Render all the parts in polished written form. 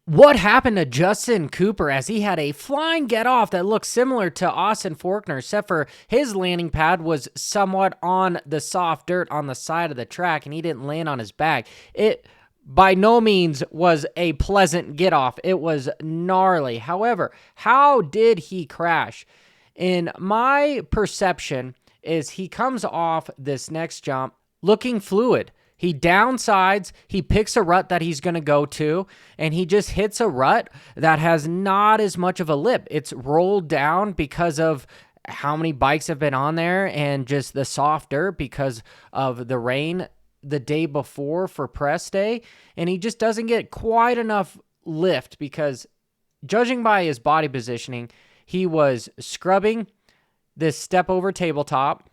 What happened to Justin Cooper as he had a flying get off that looked similar to Austin Forkner, except for his landing pad was somewhat on the soft dirt on the side of the track and he didn't land on his back. It by no means was a pleasant get off. It was gnarly. However, how did he crash? In my perception is he comes off this next jump looking fluid. He downsides, he picks a rut that he's going to go to, and he just hits a rut that has not as much of a lip. It's rolled down because of how many bikes have been on there and just the soft dirt because of the rain the day before for press day, and he just doesn't get quite enough lift because, judging by his body positioning, he was scrubbing this step over tabletop,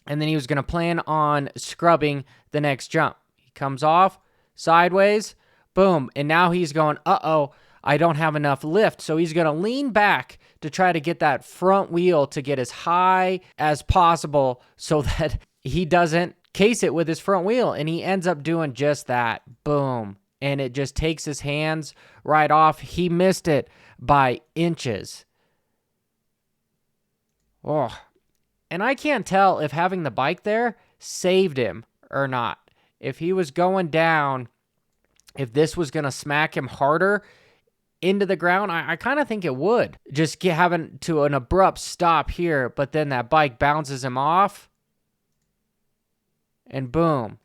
and then he was going to plan on scrubbing the next jump. He comes off sideways, boom, and now he's going, uh-oh, I don't have enough lift. So he's going to lean back to try to get that front wheel to get as high as possible so that he doesn't case it with his front wheel. And he ends up doing just that. Boom. And it just takes his hands right off. He missed it by inches. Oh, and I can't tell if having the bike there saved him or not. If he was going down, if this was going to smack him harder into the ground, I kind of think it would. Just having to an abrupt stop here, but then that bike bounces him off. And boom.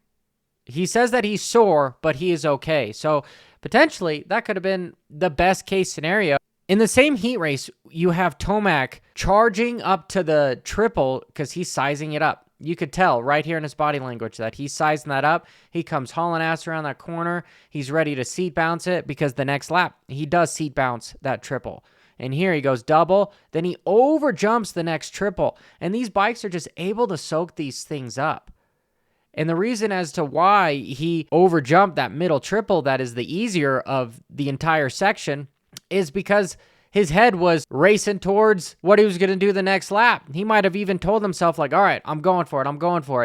He says that he's sore, but he is okay. So potentially that could have been the best case scenario. In the same heat race, you have Tomac charging up to the triple because he's sizing it up. You could tell right here in his body language that he's sizing that up. He comes hauling ass around that corner. He's ready to seat bounce it because the next lap, he does seat bounce that triple. And here he goes double. Then he over jumps the next triple. And these bikes are just able to soak these things up. And the reason as to why he over jumped that middle triple that is the easier of the entire section is because his head was racing towards what he was going to do the next lap. He might have even told himself like, all right, I'm going for it.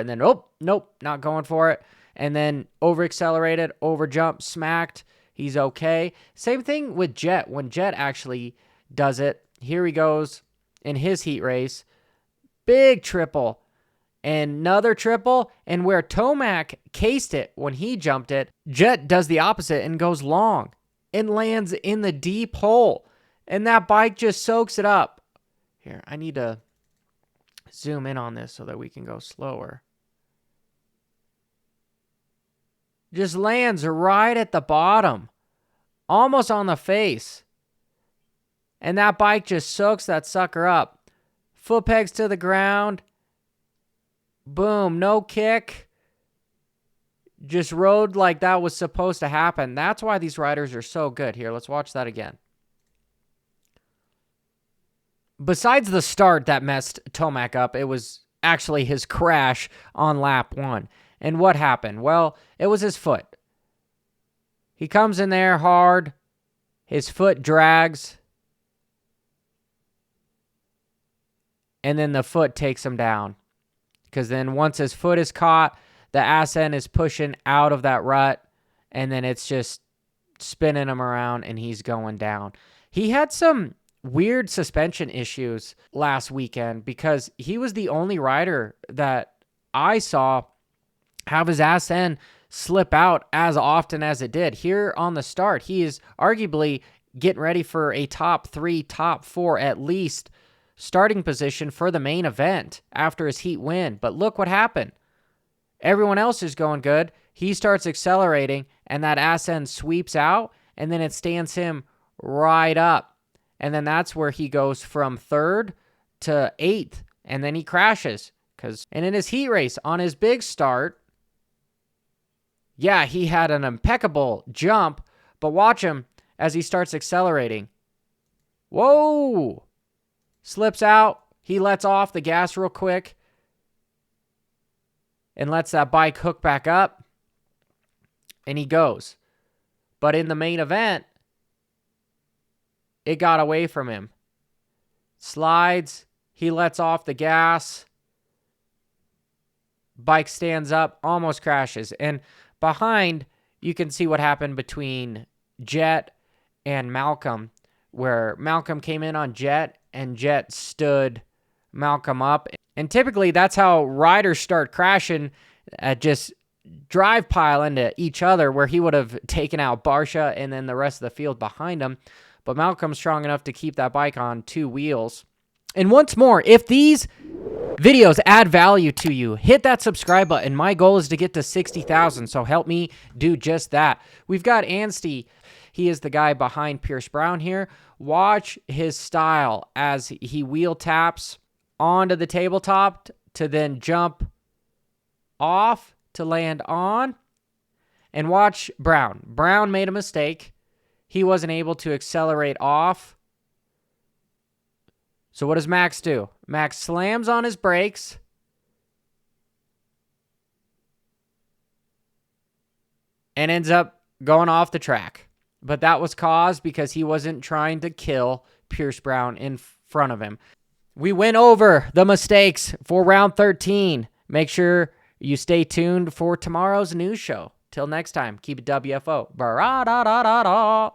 And then, oh, nope, not going for it. And then over accelerated, over jumped, smacked. He's okay. Same thing with Jett. When Jett actually does it, here he goes in his heat race. Big triple. Another triple. And where Tomac cased it when he jumped it, Jett does the opposite and goes long and lands in the deep hole. And that bike just soaks it up. Here, I need to zoom in on this so that we can go slower. Just lands right at the bottom. Almost on the face. And that bike just soaks that sucker up. Foot pegs to the ground. Boom, no kick. Just rode like that was supposed to happen. That's why these riders are so good. Here, let's watch that again. Besides the start that messed Tomac up, it was actually his crash on lap 1. And what happened? Well, it was his foot. He comes in there hard. His foot drags. And then the foot takes him down. Because then once his foot is caught, the ass end is pushing out of that rut, and then it's just spinning him around, and he's going down. He had some weird suspension issues last weekend because he was the only rider that I saw have his ass end slip out as often as it did. Here on the start, he is arguably getting ready for a top 3, top 4 at least starting position for the main event after his heat win. But look what happened. Everyone else is going good. He starts accelerating, and that ass end sweeps out, and then it stands him right up. And then that's where he goes from 3rd to 8th, and then he crashes. And in his heat race, on his big start, yeah, he had an impeccable jump, but watch him as he starts accelerating. Whoa! Slips out. He lets off the gas real quick and lets that bike hook back up, and he goes. But in the main event, it got away from him. Slides. He lets off the gas. Bike stands up, almost crashes. And behind, you can see what happened between Jett and Malcolm, where Malcolm came in on Jett and Jett stood Malcolm up. And typically that's how riders start crashing, just drive pile into each other, where he would have taken out Barsha and then the rest of the field behind him. But Malcolm's strong enough to keep that bike on 2 wheels. And once more, if these videos add value to you, hit that subscribe button. My goal is to get to 60,000, so help me do just that. We've got Anstie. He is the guy behind Pierce Brown here. Watch his style as he wheel taps onto the tabletop to then jump off to land on. And watch Brown. Brown made a mistake. He wasn't able to accelerate off. So what does Max do? Max slams on his brakes. And ends up going off the track. But that was caused because he wasn't trying to kill Pierce Brown in front of him. We went over the mistakes for round 13. Make sure you stay tuned for tomorrow's news show. Till next time, keep it WFO. Ba-ra-da-da-da-da.